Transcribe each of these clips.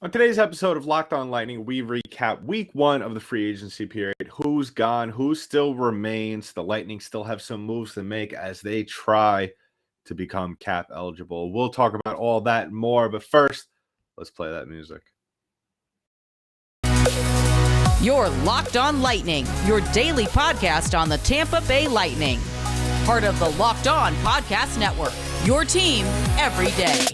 On today's episode of Locked On Lightning, we recap week one of the free agency period. Who's gone, who still remains. The Lightning still have some moves to make as they try to become cap eligible. We'll talk about all that and more, but first, let's play that music. You're Locked On Lightning, your daily podcast on the Tampa Bay Lightning. Part of the Locked On Podcast Network, your team every day.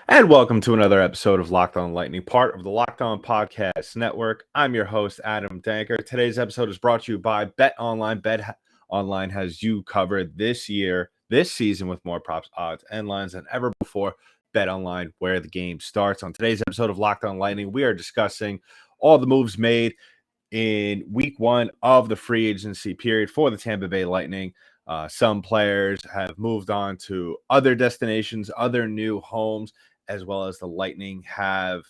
And welcome to another episode of Locked On Lightning, part of the Locked On Podcast Network. I'm your host, Adam Danker. Today's episode is brought to you by BetOnline. BetOnline has you covered this season with more props, odds, and lines than ever before. BetOnline, where the game starts. On today's episode of Locked On Lightning, we are discussing all the moves made in week one of the free agency period for the Tampa Bay Lightning. Some players have moved on to other destinations, other new homes, as well as the Lightning have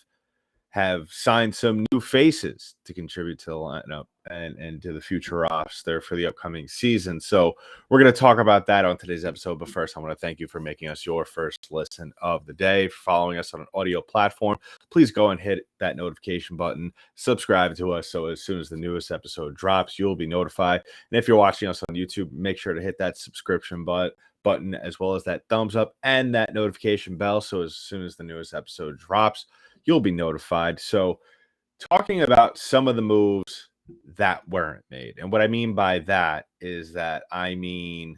signed some new faces to contribute to the lineup and to the future roster for the upcoming season. So we're going to talk about that on today's episode. But first, I want to thank you for making us your first listen of the day, for following us on an audio platform. Please go and hit that notification button, subscribe to us, so as soon as the newest episode drops, you'll be notified. And if you're watching us on YouTube, make sure to hit that subscription button, as well as that thumbs up and that notification bell, so as soon as the newest episode drops, you'll be notified. So talking about some of the moves that weren't made. And what I mean by that is that I mean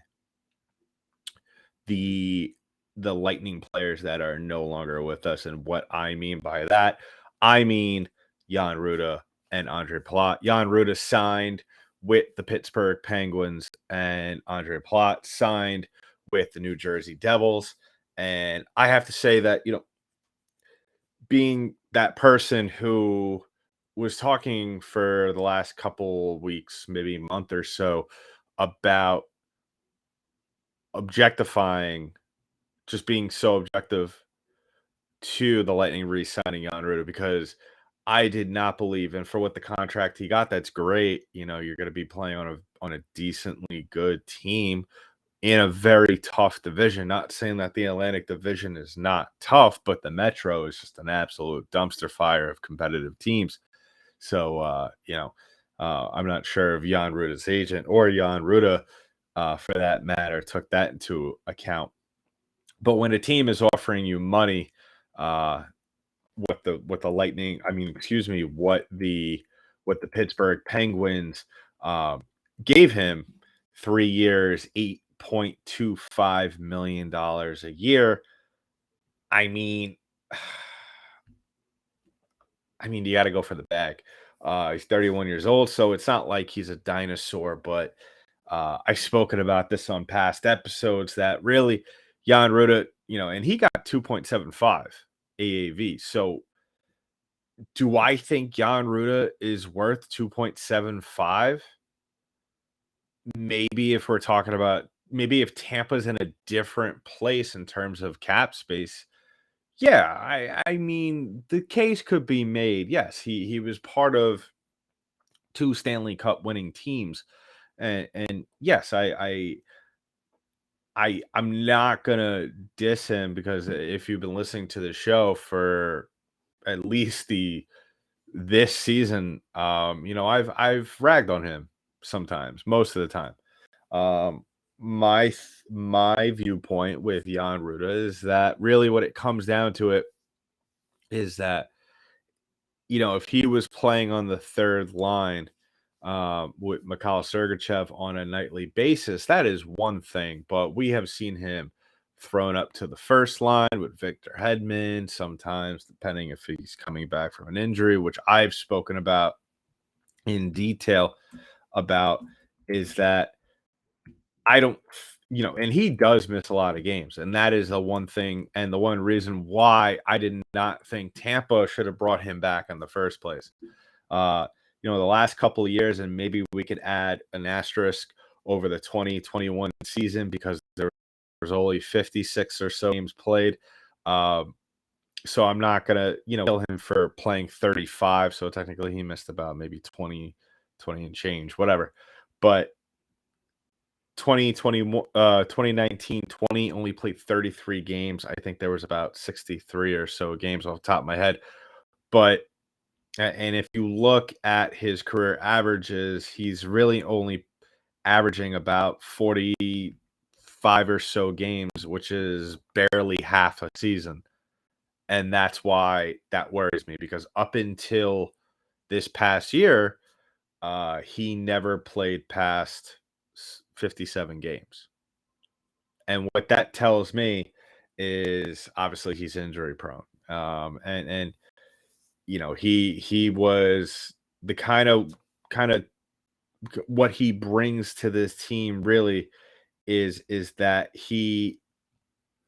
the Lightning players that are no longer with us. And what I mean by that, I mean Jan Rutta and Ondrej Palat. Jan Rutta signed with the Pittsburgh Penguins, and Ondrej Palat signed with the New Jersey Devils. And I have to say that, being that person who was talking for the last couple weeks, maybe a month or so, about objectifying, just being so objective to the Lightning re-signing Jan Rutta, because I did not believe, and for what the contract he got, that's great. You're going to be playing on a decently good team in a very tough division. Not saying that the Atlantic Division is not tough, but the Metro is just an absolute dumpster fire of competitive teams. So, I'm not sure if Jan Rutta's agent or Jan Rutta, for that matter, took that into account. But when a team is offering you money, what the Lightning, what the Pittsburgh Penguins gave him, 3 years, $8.25 million a year. I mean, you got to go for the bag. He's 31 years old, so it's not like he's a dinosaur, but I've spoken about this on past episodes that really Jan Rutta, and he got 2.75 AAV. So do I think Jan Rutta is worth 2.75? Maybe if we're talking about, if Tampa's in a different place in terms of cap space, yeah, I mean, the case could be made. Yes, he was part of 2 Stanley Cup winning teams, and yes, I'm not gonna diss him, because if you've been listening to the show for at least this season, I've ragged on him sometimes, most of the time. My viewpoint with Jan Rutta is that really what it comes down to it is that, if he was playing on the third line with Mikhail Sergachev on a nightly basis, that is one thing. But we have seen him thrown up to the first line with Victor Hedman, sometimes depending if he's coming back from an injury, which I've spoken about in detail about, is that I don't, and he does miss a lot of games. And that is the one thing and the one reason why I did not think Tampa should have brought him back in the first place. The last couple of years, and maybe we could add an asterisk over the 2021 season, because there was only 56 or so games played. So I'm not going to, kill him for playing 35. So technically he missed about maybe 20 20 and change, whatever. But 2019, 20 only played 33 games. I think there was about 63 or so games off the top of my head. But and if you look at his career averages, he's really only averaging about 45 or so games, which is barely half a season. And that's why that worries me, because up until this past year, he never played past 57 games. And what that tells me is obviously he's injury prone. And he was the kind of what he brings to this team really is that he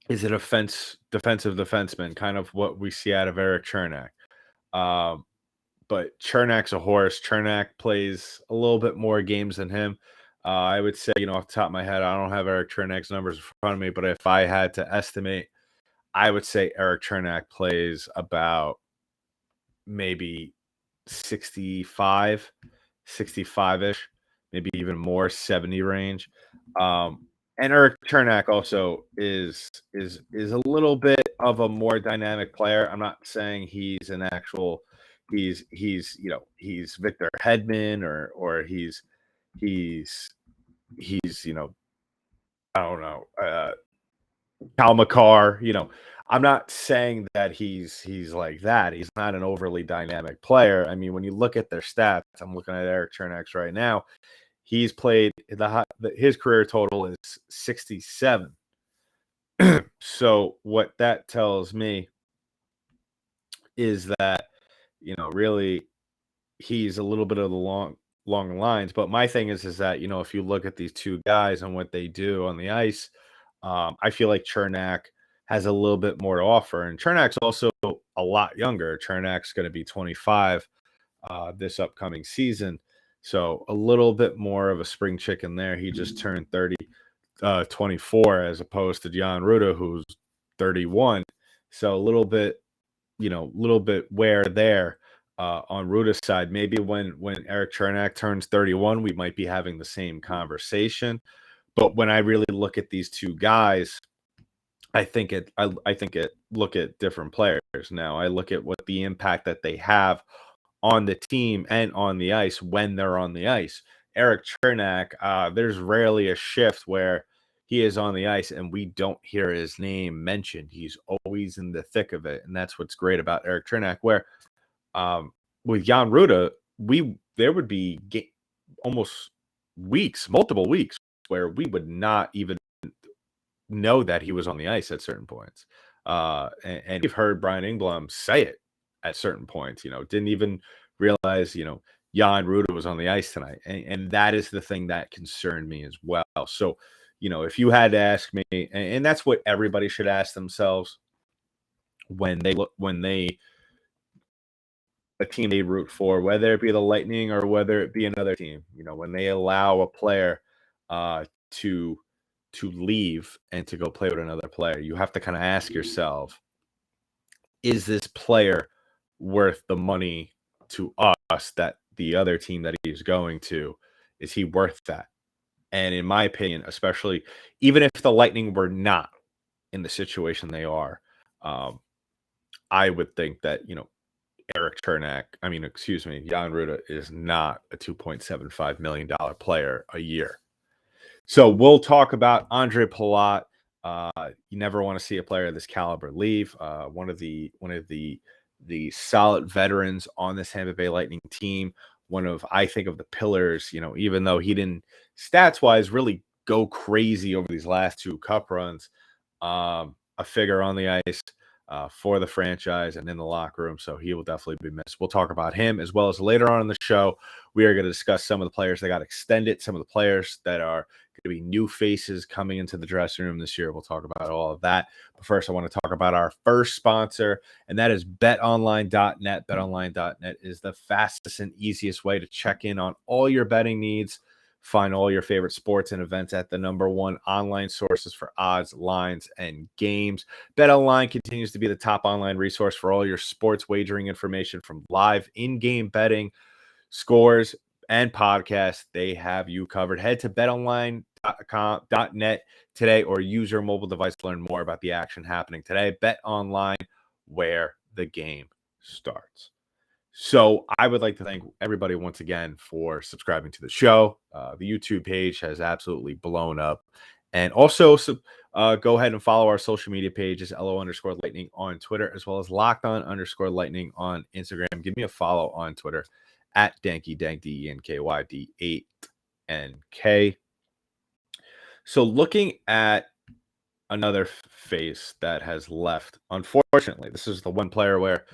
is a defensive defenseman, kind of what we see out of Eric Chernak. Um, but Chernak's a horse. Chernak plays a little bit more games than him. I would say, off the top of my head, I don't have Eric Chernak's numbers in front of me, but if I had to estimate, I would say Eric Chernak plays about maybe 65, 65-ish, maybe even more, 70 range. And Eric Chernak also is a little bit of a more dynamic player. I'm not saying he's an actual he's Victor Hedman or he's I don't know, Cal McCarr. I'm not saying that he's like that. He's not an overly dynamic player. I mean, when you look at their stats, I'm looking at Eric Chernak's right now. He's played his career total is 67. So what that tells me is that really he's a little bit of the long lines. But my thing is that if you look at these two guys and what they do on the ice, I feel like Chernak has a little bit more to offer, and Chernak's also a lot younger. Chernak's going to be 25 this upcoming season, so a little bit more of a spring chicken there. He just turned 24, as opposed to Jan Rutta, who's 31. So a little bit wear there on Ruda's side. Maybe when Eric Chernak turns 31, we might be having the same conversation. But when I really look at these two guys, I think it look at different players now. I look at what the impact that they have on the team and on the ice when they're on the ice. Eric Chernak, there's rarely a shift where he is on the ice and we don't hear his name mentioned. He's always in the thick of it, and that's what's great about Eric Chernak. Where with Jan Rutta, there would be almost multiple weeks, where we would not even know that he was on the ice at certain points. And we've heard Brian Engblom say it at certain points, didn't even realize, Jan Rutta was on the ice tonight. And that is the thing that concerned me as well. So, if you had to ask me, and that's what everybody should ask themselves when a team they root for, whether it be the Lightning or whether it be another team, when they allow a player to leave and to go play with another player, you have to kind of ask yourself, is this player worth the money to us that the other team that he's going to, is he worth that? And in my opinion, especially even if the Lightning were not in the situation they are, I would think that, Jan Rutta is not a $2.75 million player a year. So we'll talk about Ondrej Palat. You never want to see a player of this caliber leave. One of the solid veterans on this Tampa Bay Lightning team. I think of the pillars. Even though he didn't stats wise really go crazy over these last two cup runs, a figure on the ice for the franchise and in the locker room. So he will definitely be missed. We'll talk about him, as well as later on in the show, we are going to discuss some of the players that got extended, some of the players that are going to be new faces coming into the dressing room this year. We'll talk about all of that. But first, I want to talk about our first sponsor, and that is BetOnline.net. BetOnline.net is the fastest and easiest way to check in on all your betting needs. Find all your favorite sports and events at the #1 online sources for odds, lines, and games. BetOnline continues to be the top online resource for all your sports wagering information, from live in-game betting, scores, and podcast. They have you covered. Head to betonline.net today or use your mobile device to learn more about the action happening today. BetOnline, where the game starts. So I would like to thank everybody once again for subscribing to the show. The YouTube page has absolutely blown up. And also go ahead and follow our social media pages, LO_Lightning on Twitter, as well as LockedOn_Lightning on Instagram. Give me a follow on Twitter at DankyDank, DENKYD8NK. So looking at another face that has left, unfortunately, this is the one player where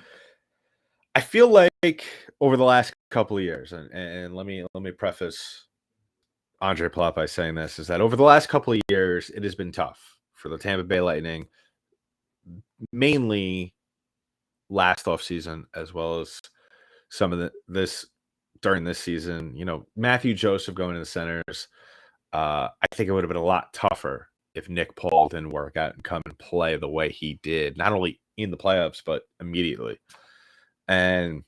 I feel like over the last couple of years, and let me preface Ondrej Palat by saying this, is that over the last couple of years, it has been tough for the Tampa Bay Lightning, mainly last offseason, as well as some of this during this season. You know, Matthew Joseph going to the centers. I think it would have been a lot tougher if Nick Paul didn't work out and come and play the way he did, not only in the playoffs, but immediately. And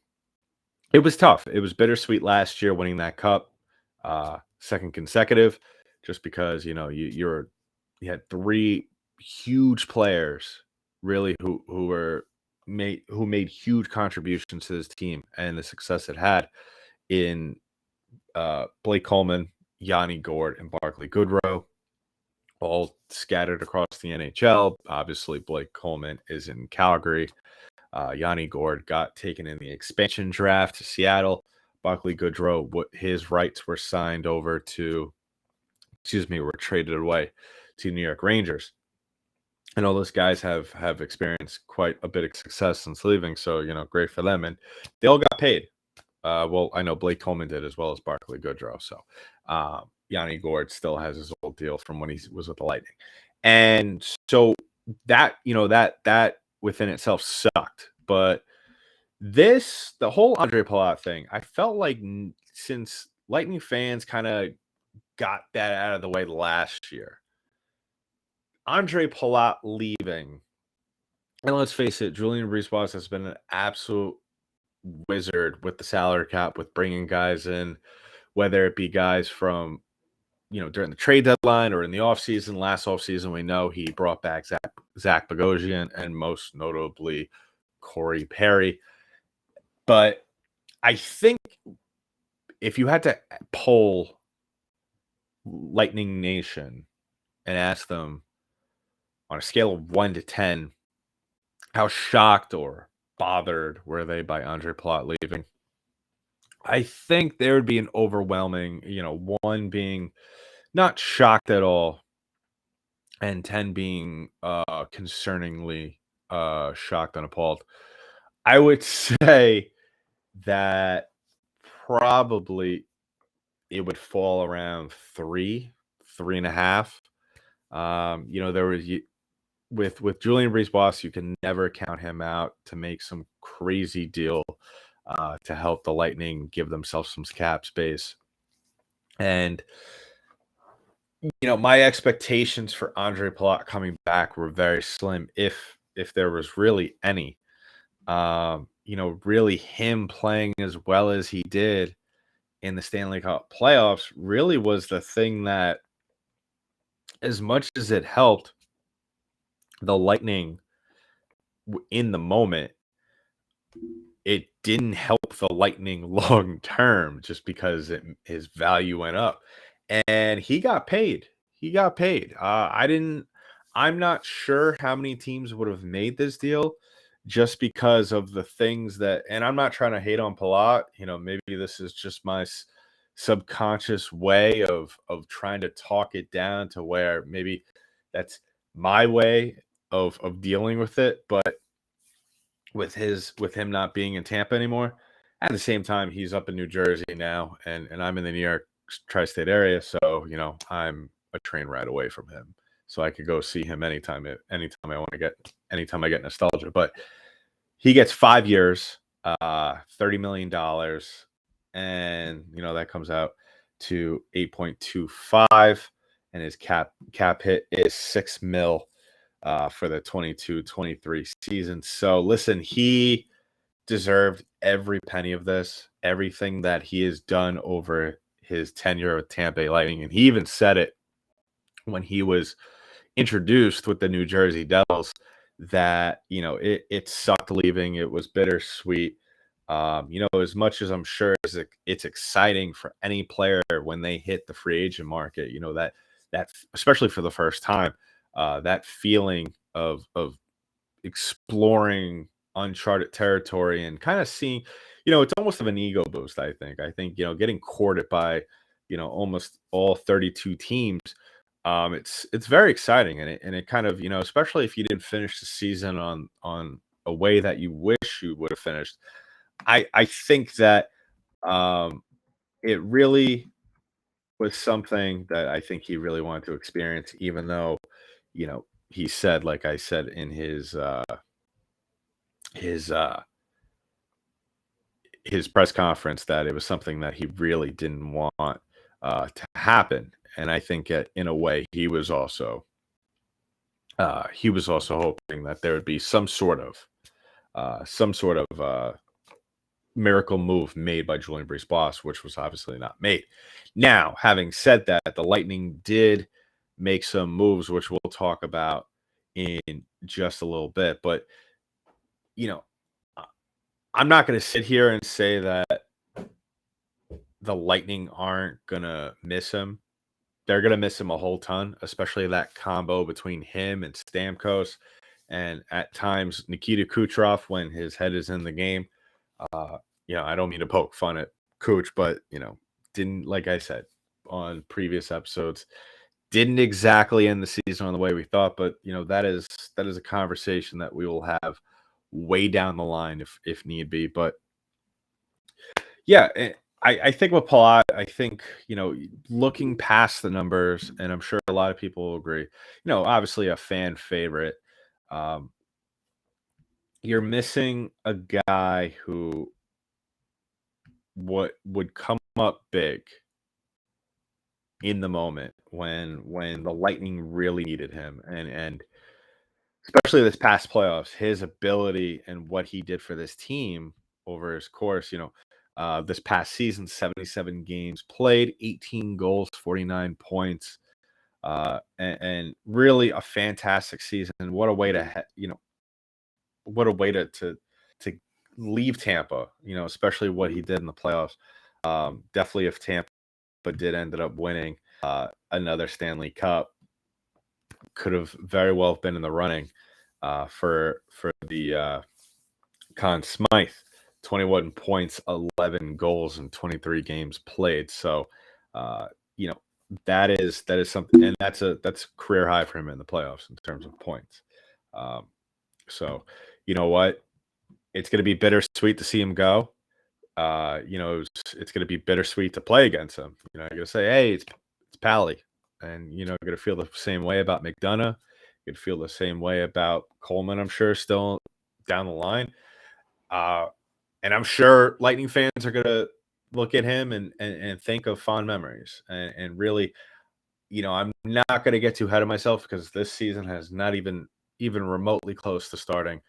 it was tough. It was bittersweet last year winning that cup, second consecutive, just because, you know, you had three huge players really who made huge contributions to this team and the success it had in Blake Coleman, Yanni Gourde, and Barclay Goodrow, all scattered across the NHL. Obviously, Blake Coleman is in Calgary. Yanni Gourde got taken in the expansion draft to Seattle. Barclay Goodrow, his rights were signed over to, were traded away to New York Rangers. And all those guys have experienced quite a bit of success since leaving. So, you know, great for them. And they all got paid. Well, I know Blake Coleman did as well as Barclay Goodrow. So Yanni Gourde still has his old deal from when he was with the Lightning. And so that, you know, that within itself sucked. But the whole Ondrej Palat thing, I felt like since Lightning fans kind of got that out of the way last year, Ondrej Palat leaving, and let's face it, Julien Brisbois has been an absolute wizard with the salary cap, with bringing guys in, whether it be guys from, you know, during the trade deadline or in the offseason. Last offseason, we know he brought back Zach Bogosian and most notably Corey Perry. But I think if you had to poll Lightning Nation and ask them on a scale of 1 to 10, how shocked or bothered were they by Ondrej Palat leaving, I think there would be an overwhelming, you know, 1 being not shocked at all, and 10 being concerningly shocked and appalled. I would say that probably it would fall around 3.5. You know, there was with Julien Brisbois, you can never count him out to make some crazy deal to help the Lightning give themselves some cap space. And you know, my expectations for Ondrej Palat coming back were very slim, if there was really any. You know, really him playing as well as he did in the Stanley Cup playoffs really was the thing that, as much as it helped the Lightning in the moment, it didn't help the Lightning long term, just because his value went up. And he got paid. I'm not sure how many teams would have made this deal, just because of the things that, and I'm not trying to hate on Palat. You know, maybe this is just my subconscious way of trying to talk it down to where maybe that's my way of dealing with it. But with him not being in Tampa anymore, at the same time, he's up in New Jersey now, and I'm in the New York tri-state area, so you know, I'm a train ride away from him, so I could go see him anytime I get nostalgia. But he gets 5 years, $30 million, and you know, that comes out to 8.25, and his cap hit is $6 million for the 22-23 season. So listen, he deserved every penny of this, everything that he has done over his tenure with Tampa Bay Lightning. And he even said it when he was introduced with the New Jersey Devils that, it sucked leaving. It was bittersweet. As much as I'm sure it's exciting for any player when they hit the free agent market, that especially for the first time, that feeling of exploring uncharted territory and kind of seeing, it's almost of an ego boost. I think getting courted by, almost all 32 teams, it's very exciting, and it kind of, especially if you didn't finish the season on a way that you wish you would have finished. I think that it really was something that I think he really wanted to experience, even though, he said, like I said in his uh his press conference, that it was something that he really didn't want to happen. And I think in a way he was also hoping that there would be some sort of miracle move made by Julien Brisbois, which was obviously not made. Now, having said that, the Lightning did make some moves, which we'll talk about in just a little bit. But, you know, I- I'm not going to sit here and say that the Lightning aren't going to miss him. They're going to miss him a whole ton, especially that combo between him and Stamkos, and at times Nikita Kucherov when his head is in the game. Uh, I don't mean to poke fun at Cooch, but didn't, like I said on previous episodes, didn't exactly end the season on the way we thought. But that is a conversation that we will have way down the line if need be. But yeah, I think with Palat, I think, looking past the numbers, and I'm sure a lot of people will agree, obviously a fan favorite. Um, you're missing a guy who what would come up big in the moment when the Lightning really needed him, and especially this past playoffs, his ability and what he did for this team over his course. This past season, 77 games played, 18 goals, 49 points, and really a fantastic season. What a way to leave Tampa. Especially what he did in the playoffs. Definitely, if Tampa did ended up winning another Stanley Cup, could have very well been in the running for the Conn Smythe. 21 points, 11 goals, and 23 games played. So, uh, you know, that is something, and that's career high for him in the playoffs in terms of points. Um, so, you know what? It's going to be bittersweet to see him go. It's going to be bittersweet to play against him. You're going to say, hey, it's Pally. And, you're going to feel the same way about McDonough. You'd feel the same way about Coleman, I'm sure, still down the line. And I'm sure Lightning fans are going to look at him and think of fond memories. And really, I'm not going to get too ahead of myself because this season has not even remotely close to starting.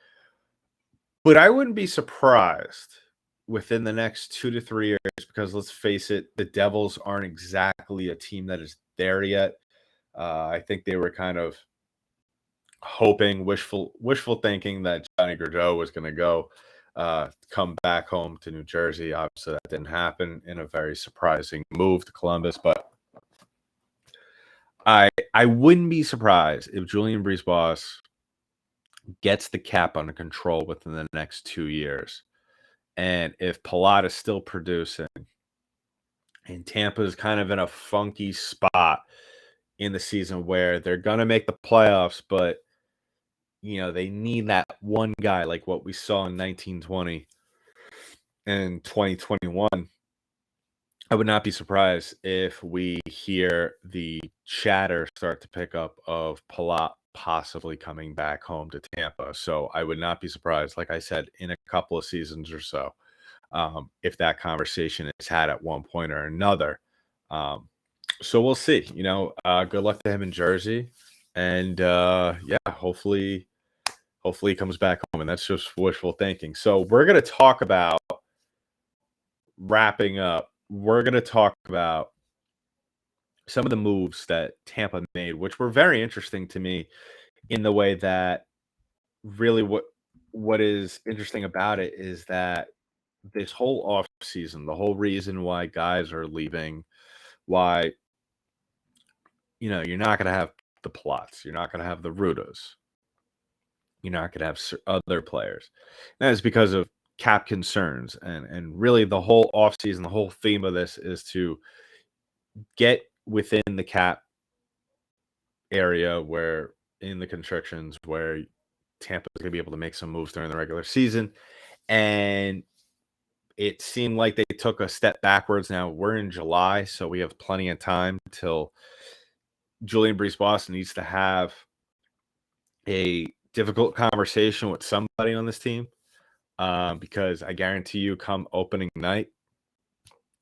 But I wouldn't be surprised within the next 2 to 3 years, because let's face it, the Devils aren't exactly a team that is there yet. I think they were kind of hoping, wishful thinking that Johnny Gaudreau was going to come back home to New Jersey. Obviously, that didn't happen in a very surprising move to Columbus. But I wouldn't be surprised if Julien Brisbois gets the cap under control within the next 2 years. And if Palat is still producing and Tampa is kind of in a funky spot in the season where they're going to make the playoffs, but, they need that one guy like what we saw in 1920 and 2021, I would not be surprised if we hear the chatter start to pick up of Palat possibly coming back home to Tampa. So I would not be surprised, like I said, in a couple of seasons or so, if that conversation is had at one point or another. So we'll see. Good luck to him in Jersey, and hopefully Hopefully he comes back home, and that's just wishful thinking. So we're going to talk about wrapping up. We're going to talk about some of the moves that Tampa made, which were very interesting to me in the way that really what is interesting about it is that this whole off season, the whole reason why guys are leaving, why you're not going to have the Plotts, you're not going to have the Rudas, you're not going to have other players. And that is because of cap concerns, and really the whole offseason, the whole theme of this is to get within the cap area where in the constrictions where Tampa is going to be able to make some moves during the regular season. And it seemed like they took a step backwards. Now we're in July, so we have plenty of time till Julien Brisbois needs to have a difficult conversation with somebody on this team, because I guarantee you come opening night,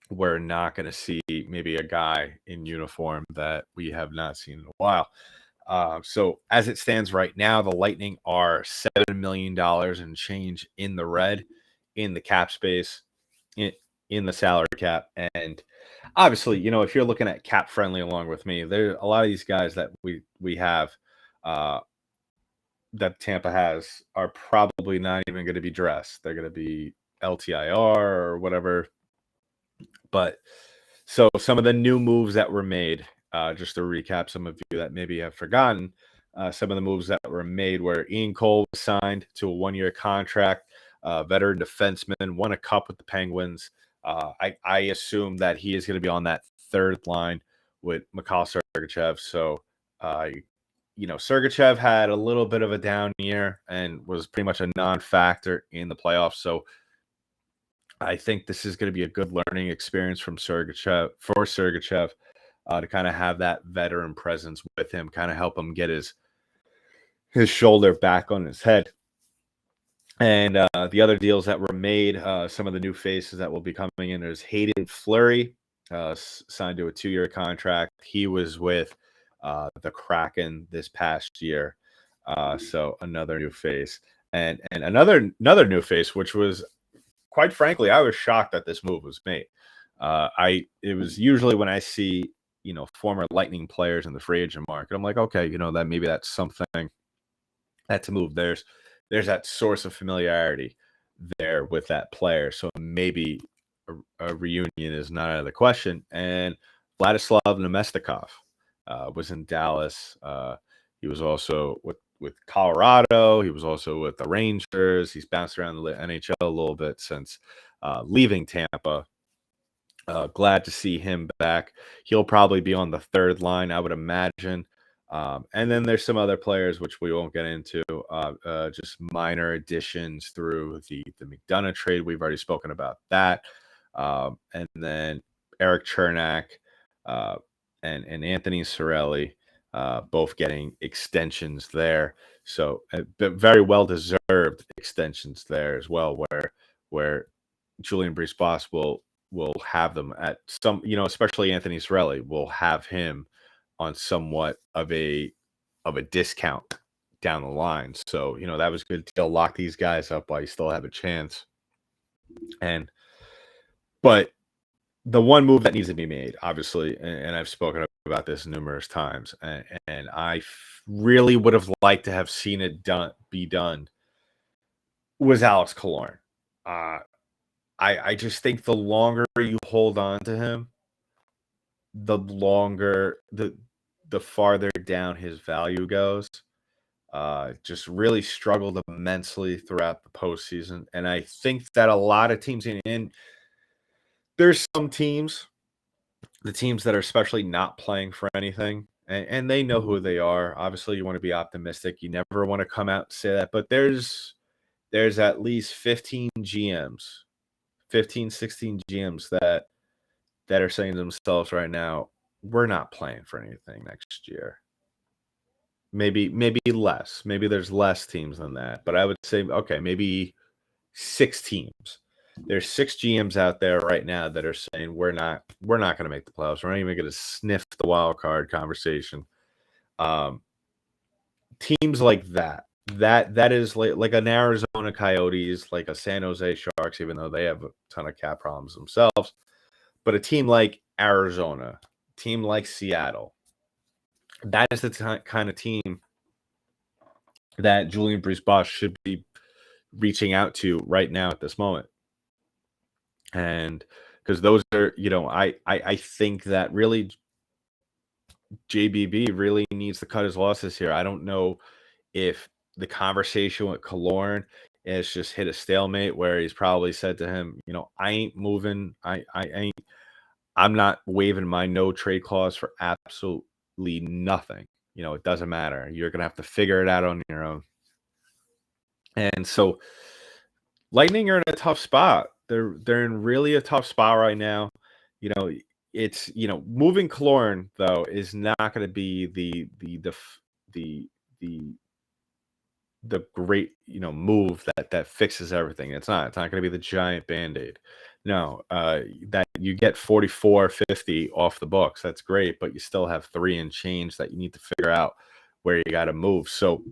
we're not going to see maybe a guy in uniform that we have not seen in a while. So as it stands right now, the Lightning are $7 million and change in the red in the cap space, in the salary cap. And obviously, if you're looking at cap friendly along with me, there are a lot of these guys that we have that Tampa has are probably not even going to be dressed. They're going to be LTIR or whatever. But so some of the new moves that were made, just to recap some of you that maybe have forgotten, some of the moves that were made where Ian Cole was signed to a 1-year contract, veteran defenseman, won a cup with the Penguins. I assume that he is going to be on that third line with Mikhail Sergachev. So, Sergachev had a little bit of a down year and was pretty much a non-factor in the playoffs. So I think this is going to be a good learning experience for Sergachev to kind of have that veteran presence with him, kind of help him get his shoulder back on his head. And the other deals that were made, some of the new faces that will be coming in, there's Hayden Fleury, signed to a 2-year contract. He was with the Kraken this past year. So another new face. And another new face, which was, quite frankly, I was shocked that this move was made. It was usually when I see, former Lightning players in the free agent market, I'm like, okay, that maybe that's something that's a move. There's that source of familiarity there with that player. So maybe a reunion is not out of the question. And Vladislav Domesticov was in Dallas. He was also with Colorado. He was also with the Rangers. He's bounced around the NHL a little bit since leaving Tampa. Glad to see him back. He'll probably be on the third line, I would imagine. And then there's some other players which we won't get into, just minor additions through the McDonough trade. We've already spoken about that. And then Eric Chernak and Anthony Cirelli, both getting extensions there. So very well deserved extensions there as well, where Julien Brisbois will have them at some, especially Anthony Cirelli will have him on somewhat of a discount down the line. So, that was good to lock these guys up while you still have a chance. But the one move that needs to be made, obviously, and I've spoken about this numerous times, and I really would have liked to have seen it be done, was Alex Killorn. I just think the longer you hold on to him, the longer the farther down his value goes. Just really struggled immensely throughout the postseason. And I think that a lot of teams in there's some teams, the teams that are especially not playing for anything, and they know who they are. Obviously, you want to be optimistic. You never want to come out and say that. But there's at least 15 GMs, 16 GMs that are saying to themselves right now, we're not playing for anything next year. Maybe less. Maybe there's less teams than that. But I would say, okay, maybe 6 teams. There's 6 GMs out there right now that are saying we're not going to make the playoffs. We're not even going to sniff the wild card conversation. Teams like that that is like an Arizona Coyotes, like a San Jose Sharks, even though they have a ton of cap problems themselves. But a team like Arizona, team like Seattle, that is the kind of team that Julien Brisbois should be reaching out to right now at this moment. And because those are, I think that really JBB really needs to cut his losses here. I don't know if the conversation with Killorn has just hit a stalemate where he's probably said to him, I ain't moving. I'm not waiving my no trade clause for absolutely nothing. It doesn't matter. You're going to have to figure it out on your own. And so Lightning are in a tough spot. They're in really a tough spot right now. It's moving Killorn though is not going to be the great move that fixes everything. It's not going to be the giant band-aid. No, that you get 44-50 off the books. That's great, but you still have 3 and change that you need to figure out where you got to move. So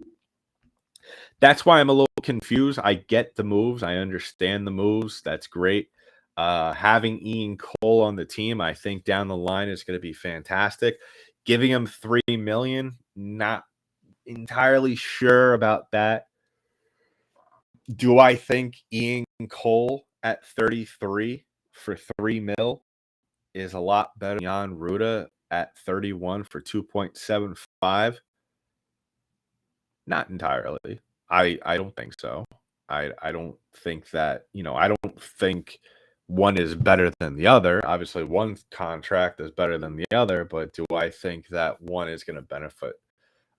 that's why I'm a little confused. I get the moves. I understand the moves. That's great. Having Ian Cole on the team, I think down the line is going to be fantastic. Giving him $3 million, not entirely sure about that. Do I think Ian Cole at 33 for $3 million is a lot better than Jan Rutta at 31 for 2.75? Not entirely. I don't think so. I don't think that, I don't think one is better than the other. Obviously, one contract is better than the other, but do I think that one is going to benefit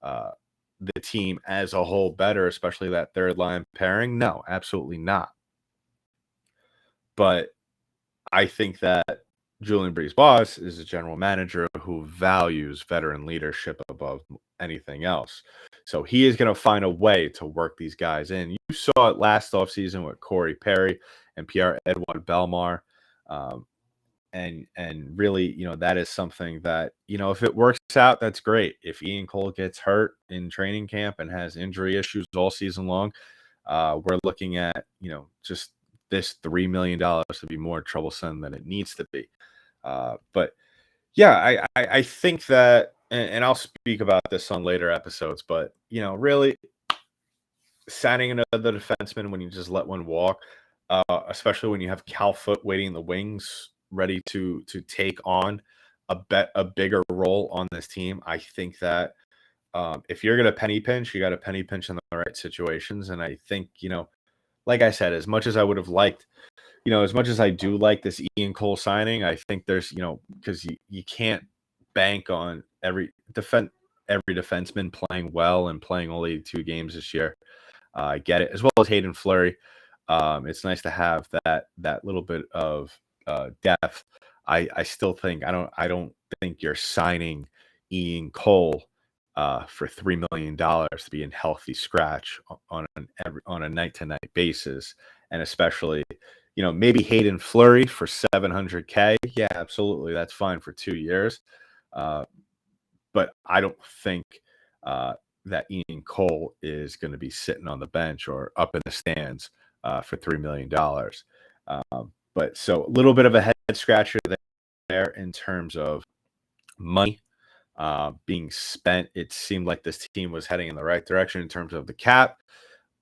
the team as a whole better, especially that third line pairing? No, absolutely not. But I think that Julien Brisbois is a general manager who values veteran leadership above anything else. So he is going to find a way to work these guys in. You saw it last offseason with Corey Perry and Pierre-Edouard Bellemare. And really, that is something that, if it works out, that's great. If Ian Cole gets hurt in training camp and has injury issues all season long, we're looking at, just this $3 million to be more troublesome than it needs to be. But yeah, I think that, and I'll speak about this on later episodes, but, really signing another defenseman when you just let one walk, especially when you have Cal Foote waiting in the wings, ready to take on a bigger role on this team. I think that if you're going to penny pinch, you got to penny pinch in the right situations. And I think, like I said, as much as I would have liked, as much as I do like this Ian Cole signing, I think there's, because you can't bank on every defenseman playing well and playing only 2 games this year. I get it, as well as Hayden Fleury. It's nice to have that little bit of depth. I still think I don't think you're signing Ian Cole for $3 million to be in healthy scratch on a night-to-night basis, and especially maybe Hayden Fleury for $700K. Yeah, absolutely, that's fine for 2 years, but I don't think that Ian Cole is going to be sitting on the bench or up in the stands for $3 million. But so a little bit of a head scratcher there in terms of money being spent. It seemed like this team was heading in the right direction in terms of the cap,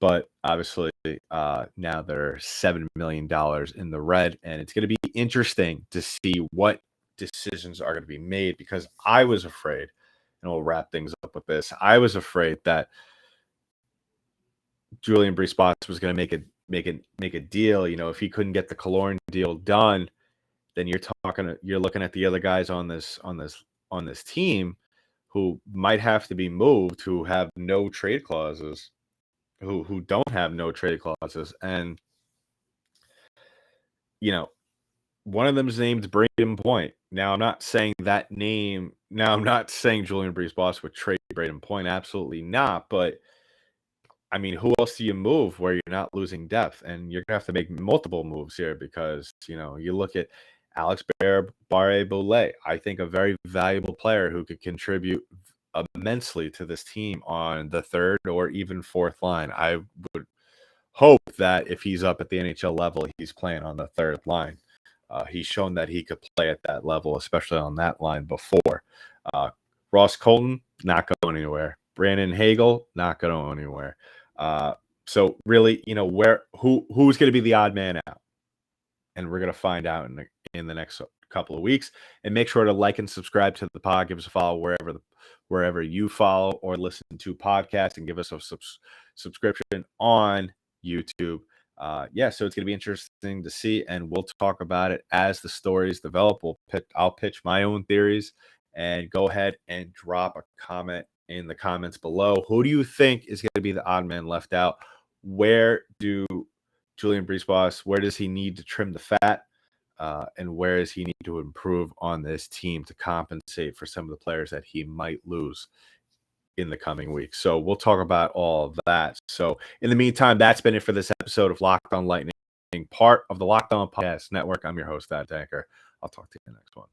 but obviously now they're $7 million in the red, and it's going to be interesting to see what decisions are going to be made, because I was afraid, and we'll wrap things up with this, I was afraid that Julien Brisbois was going to make a deal. If he couldn't get the Killorn deal done, then you're looking at the other guys on this team who might have to be moved, who have no trade clauses, who don't have no trade clauses. And one of them is named Braden Point. Now, I'm not saying that name. Now, I'm not saying Julien Brisbois would trade Braden Point. Absolutely not. But I mean, who else do you move where you're not losing depth? And you're gonna have to make multiple moves here, because you look at Alex Barre-Boulet. I think a very valuable player who could contribute immensely to this team on the third or even fourth line. I would hope that if he's up at the NHL level, he's playing on the third line. He's shown that he could play at that level, especially on that line before. Ross Colton, not going anywhere. Brandon Hagel, not going anywhere. So really, who's going to be the odd man out? And we're going to find out in the next couple of weeks. And make sure to like and subscribe to the pod. Give us a follow wherever you follow or listen to podcasts, and give us a subscription on YouTube. So it's going to be interesting to see, and we'll talk about it as the stories develop. I'll pitch my own theories, and go ahead and drop a comment in the comments below. Who do you think is going to be the odd man left out? Where do Julien Brisbois, where does he need to trim the fat? And where does he need to improve on this team to compensate for some of the players that he might lose in the coming weeks? So we'll talk about all of that. So in the meantime, that's been it for this episode of Locked On Lightning, part of the Locked On Podcast Network. I'm your host, Vlad Tanker. I'll talk to you in the next one.